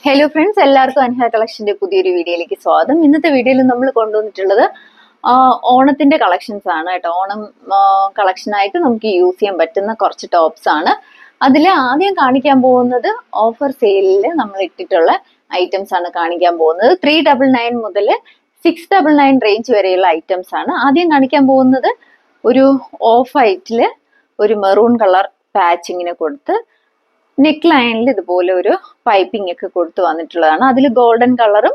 Hello friends, എല്ലാവർക്കും അൻഹ കളക്ഷന്റെ പുതിയൊരു വീഡിയോയിലേക്ക് സ്വാഗതം. ഇന്നത്തെ വീഡിയോയിൽ നമ്മൾ കൊണ്ടുവന്നിട്ടുള്ളത് ഓണത്തിന്റെ കളക്ഷൻസ് ആണ് കേട്ടോ. ഓണം കളക്ഷനായിട്ട് നമുക്ക് യൂസ് ചെയ്യാൻ പറ്റുന്ന കുറച്ച് ടോപ്സ് ആണ്. അതിൽ ആദ്യം കാണിക്കാൻ പോകുന്നത് ഓഫർ സെയിലിൽ നമ്മൾ ഇട്ടിട്ടുള്ള ഐറ്റംസ് ആണ് കാണിക്കാൻ പോകുന്നത്. 399 മുതൽ 699 റേഞ്ച് വരെയുള്ള ഐറ്റംസ് ആണ്. ആദ്യം കാണിക്കാൻ പോകുന്നത് ഒരു ഓഫ് വൈറ്റില് ഒരു മെറൂൺ കളർ പാച്ചിങ്ങിനെ കൊടുത്ത് നെക്ക് ലൈനിൽ ഇതുപോലെ ഒരു പൈപ്പിംഗ് ഒക്കെ കൊടുത്ത് വന്നിട്ടുള്ളതാണ്. അതിൽ ഗോൾഡൻ കളറും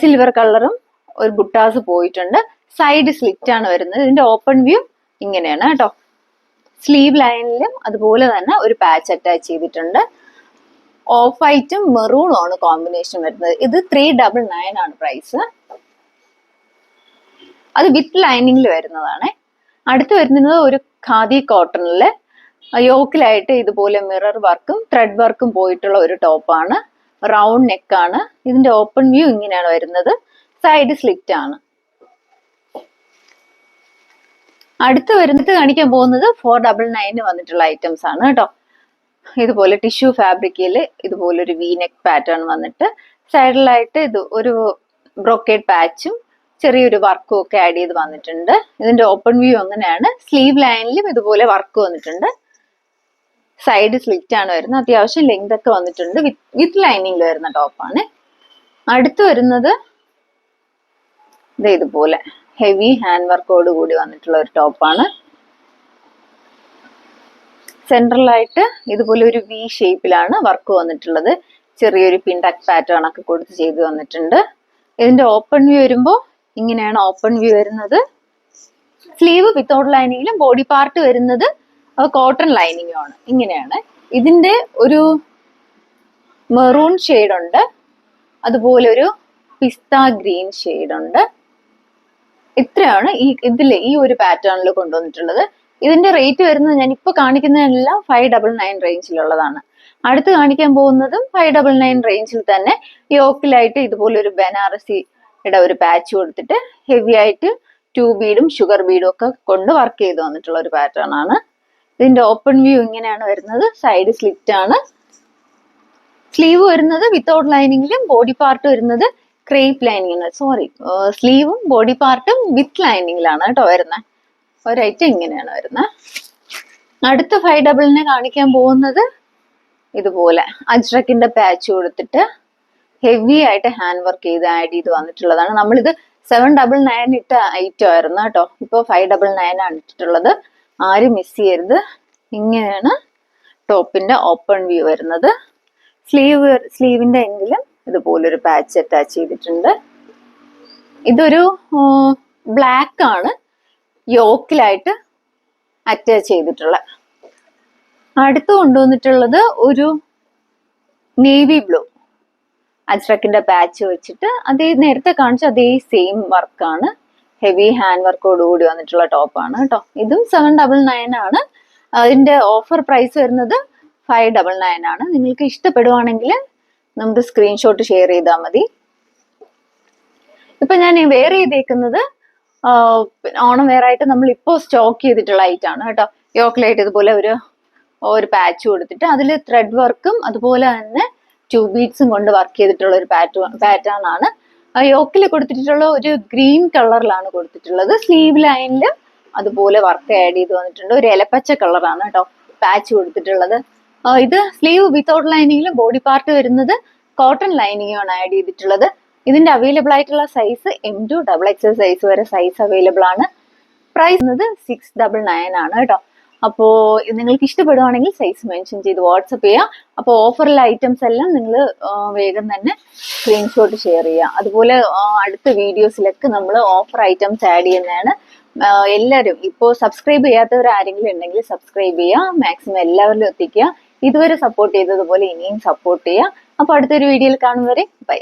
സിൽവർ കളറും ഒരു ബുട്ടാസ് പോയിട്ടുണ്ട്. സൈഡ് സ്ലിറ്റ് ആണ് വരുന്നത്. ഇതിന്റെ ഓപ്പൺ വ്യൂ ഇങ്ങനെയാണ് കേട്ടോ. സ്ലീവ് ലൈനിലും അതുപോലെ തന്നെ ഒരു പാച്ച് അറ്റാച്ച് ചെയ്തിട്ടുണ്ട്. ഓഫ് വൈറ്റും മെറൂണും ആണ് കോമ്പിനേഷൻ വരുന്നത്. ഇത് 399 ആണ് പ്രൈസ്. അത് വിത്ത് ലൈനിങ്ങിൽ വരുന്നതാണ്. അടുത്ത് വരുന്നത് ഒരു ഖാദി കോട്ടണില് യോക്കിലായിട്ട് ഇതുപോലെ മിറർ വർക്കും ത്രെഡ് വർക്കും പോയിട്ടുള്ള ഒരു ടോപ്പാണ്. റൗണ്ട് നെക്ക് ആണ്. ഇതിന്റെ ഓപ്പൺ വ്യൂ ഇങ്ങനെയാണ് വരുന്നത്. സൈഡ് സ്ലിറ്റ് ആണ്. അടുത്ത് കാണിക്കാൻ പോകുന്നത് 499 വന്നിട്ടുള്ള ഐറ്റംസ് ആണ് കേട്ടോ. ഇതുപോലെ ടിഷ്യൂ ഫാബ്രിക്കിൽ ഇതുപോലെ ഒരു വി നെക്ക് പാറ്റേൺ വന്നിട്ട് സൈഡിലായിട്ട് ഇത് ഒരു ബ്രോക്കേഡ് പാച്ചും ചെറിയൊരു വർക്കും ഒക്കെ ആഡ് ചെയ്ത് വന്നിട്ടുണ്ട്. ഇതിന്റെ ഓപ്പൺ വ്യൂ അങ്ങനെയാണ്. സ്ലീവ് ലൈനിലും ഇതുപോലെ വർക്ക് വന്നിട്ടുണ്ട്. സൈഡ് സ്ലിറ്റ് ആണ് വരുന്നത്. അത്യാവശ്യം ലെങ്ത് ഒക്കെ വന്നിട്ടുണ്ട്. വിത്ത് ലൈനിങ്ങിൽ വരുന്ന ടോപ്പാണ്. അടുത്ത് വരുന്നത് ഇതുപോലെ ഹെവി ഹാൻഡ് വർക്കോട് കൂടി വന്നിട്ടുള്ള ഒരു ടോപ്പാണ്. സെൻട്രലായിട്ട് ഇതുപോലെ ഒരു വി ഷേപ്പിലാണ് വർക്ക് വന്നിട്ടുള്ളത്. ചെറിയൊരു പിൻടക്ക് പാറ്റേൺ ഒക്കെ കൊടുത്ത് ചെയ്ത് വന്നിട്ടുണ്ട്. ഇതിന്റെ ഓപ്പൺ വ്യൂ വരുമ്പോൾ ഇങ്ങനെയാണ് ഓപ്പൺ വ്യൂ വരുന്നത്. സ്ലീവ് വിത്തൗട്ട് ലൈനിങ്ങിലും ബോഡി പാർട്ട് വരുന്നത് കോട്ടൺ ലൈനിങ്ങും ആണ്. ഇങ്ങനെയാണ്. ഇതിന്റെ ഒരു മെറൂൺ ഷെയ്ഡ് ഉണ്ട്, അതുപോലെ ഒരു പിസ്ത ഗ്രീൻ ഷെയ്ഡ് ഉണ്ട്. ഇത്രയാണ് ഈ ഒരു പാറ്റേണിൽ കൊണ്ടുവന്നിട്ടുള്ളത്. ഇതിന്റെ റേറ്റ് വരുന്നത് ഞാൻ ഇപ്പൊ കാണിക്കുന്നതെല്ലാം 599 റേഞ്ചിലുള്ളതാണ്. അടുത്ത് കാണിക്കാൻ പോകുന്നതും 599 റേഞ്ചിൽ തന്നെ യോക്കിലായിട്ട് ഇതുപോലെ ഒരു ബനാറസിയുടെ ഒരു പാച്ച് കൊടുത്തിട്ട് ഹെവി ആയിട്ട് 2 ബീഡും ഷുഗർ ബീഡും ഒക്കെ കൊണ്ട് വർക്ക് ചെയ്ത് വന്നിട്ടുള്ള ഒരു പാറ്റേൺ ആണ്. ഇതിന്റെ ഓപ്പൺ വ്യൂ ഇങ്ങനെയാണ് വരുന്നത്. സൈഡ് സ്ലിറ്റ് ആണ്. സ്ലീവ് വരുന്നത് വിത്തൗട്ട് ലൈനിങ്ങിലും ബോഡി പാർട്ട് വരുന്നത് ക്രേപ്പ് ലൈനിങ്. സ്ലീവും ബോഡി പാർട്ടും വിത്ത് ലൈനിങ്ങിലാണ് കേട്ടോ വരുന്നത്. ഒരൈറ്റം ഇങ്ങനെയാണ് വരുന്നത്. അടുത്ത 599 കാണിക്കാൻ പോകുന്നത് ഇതുപോലെ അജ്രക്കിന്റെ പാച്ച് കൊടുത്തിട്ട് ഹെവി ആയിട്ട് ഹാൻഡ് വർക്ക് ചെയ്ത് ആഡ് ചെയ്ത് വന്നിട്ടുള്ളതാണ്. നമ്മളിത് 799 ഇട്ട ഐറ്റം ആയിരുന്നു കേട്ടോ. ഇപ്പൊ 599 ആണ് ഇട്ടിട്ടുള്ളത്. ആരും മിസ് ചെയ്യരുത്. ഇങ്ങനെയാണ് ടോപ്പിന്റെ ഓപ്പൺ വ്യൂ വരുന്നത്. സ്ലീവിന്റെ എങ്കിലും ഇതുപോലൊരു പാച്ച് അറ്റാച്ച് ചെയ്തിട്ടുണ്ട്. ഇതൊരു ബ്ലാക്ക് ആണ് യോക്കിലായിട്ട് അറ്റാച്ച് ചെയ്തിട്ടുള്ള. അടുത്ത് കൊണ്ടുവന്നിട്ടുള്ളത് ഒരു നേവി ബ്ലൂ അജ്രക്കിന്റെ പാച്ച് വെച്ചിട്ട് അതേ നേരത്തെ കാണിച്ച അതേ സെയിം വർക്കാണ്. ഹെവി ഹാൻഡ് വർക്കോട് കൂടി വന്നിട്ടുള്ള ടോപ്പാണ് കേട്ടോ. ഇതും 799 ആണ്. അതിന്റെ ഓഫർ പ്രൈസ് വരുന്നത് 599 ആണ്. നിങ്ങൾക്ക് ഇഷ്ടപ്പെടുവാണെങ്കിൽ നമുക്ക് സ്ക്രീൻഷോട്ട് ഷെയർ ചെയ്താൽ മതി. ഇപ്പൊ ഞാൻ വെയർ ചെയ്തേക്കുന്നത് ഓണം വെയർ ആയിട്ട് നമ്മൾ ഇപ്പോൾ സ്റ്റോക്ക് ചെയ്തിട്ടുള്ള ഐറ്റം ആണ് കേട്ടോ. യോക്ക്ലൈറ്റ് ഇതുപോലെ ഒരു പാച്ച് കൊടുത്തിട്ട് അതിൽ ത്രെഡ് വർക്കും അതുപോലെ തന്നെ 2 ബീഡ്സും കൊണ്ട് വർക്ക് ചെയ്തിട്ടുള്ള ഒരു പാറ്റേൺ ആണ്. യോക്കിൽ കൊടുത്തിട്ടുള്ള ഒരു ഗ്രീൻ കളറിലാണ് കൊടുത്തിട്ടുള്ളത്. സ്ലീവ് ലൈനിൽ അതുപോലെ വർക്ക് ആഡ് ചെയ്ത് വന്നിട്ടുണ്ട്. ഒരു ഇലപ്പച്ച കളറാണ് കേട്ടോ പാച്ച് കൊടുത്തിട്ടുള്ളത്. ഇത് സ്ലീവ് വിത്തൗട്ട് ലൈനിങ്ങിലും ബോഡി പാർട്ട് വരുന്നത് കോട്ടൺ ലൈനിങ്ങും ആണ് ആഡ് ചെയ്തിട്ടുള്ളത്. ഇതിന്റെ അവൈലബിൾ ആയിട്ടുള്ള size M to XXL size വരെ സൈസ് അവൈലബിൾ ആണ്. പ്രൈസ് 699 ആണ് കേട്ടോ. അപ്പോ നിങ്ങൾക്ക് ഇഷ്ടപ്പെടുവാണെങ്കിൽ സൈസ് മെൻഷൻ ചെയ്ത് വാട്സപ്പ് ചെയ്യാം. അപ്പോൾ ഓഫറിലെ ഐറ്റംസ് എല്ലാം നിങ്ങൾ വേഗം തന്നെ സ്ക്രീൻഷോട്ട് ഷെയർ ചെയ്യുക. അതുപോലെ അടുത്ത വീഡിയോസിലൊക്കെ നമ്മൾ ഓഫർ ഐറ്റംസ് ആഡ് ചെയ്യുന്നതാണ്. എല്ലാവരും ഇപ്പോൾ സബ്സ്ക്രൈബ് ചെയ്യാത്തവർ ആരെങ്കിലും ഉണ്ടെങ്കിൽ സബ്സ്ക്രൈബ് ചെയ്യുക. മാക്സിമം എല്ലാവരിലും എത്തിക്കുക. ഇതുവരെ സപ്പോർട്ട് ചെയ്തതുപോലെ ഇനിയും സപ്പോർട്ട് ചെയ്യുക. അപ്പോൾ അടുത്തൊരു വീഡിയോയിൽ കാണും വരെ ബൈ.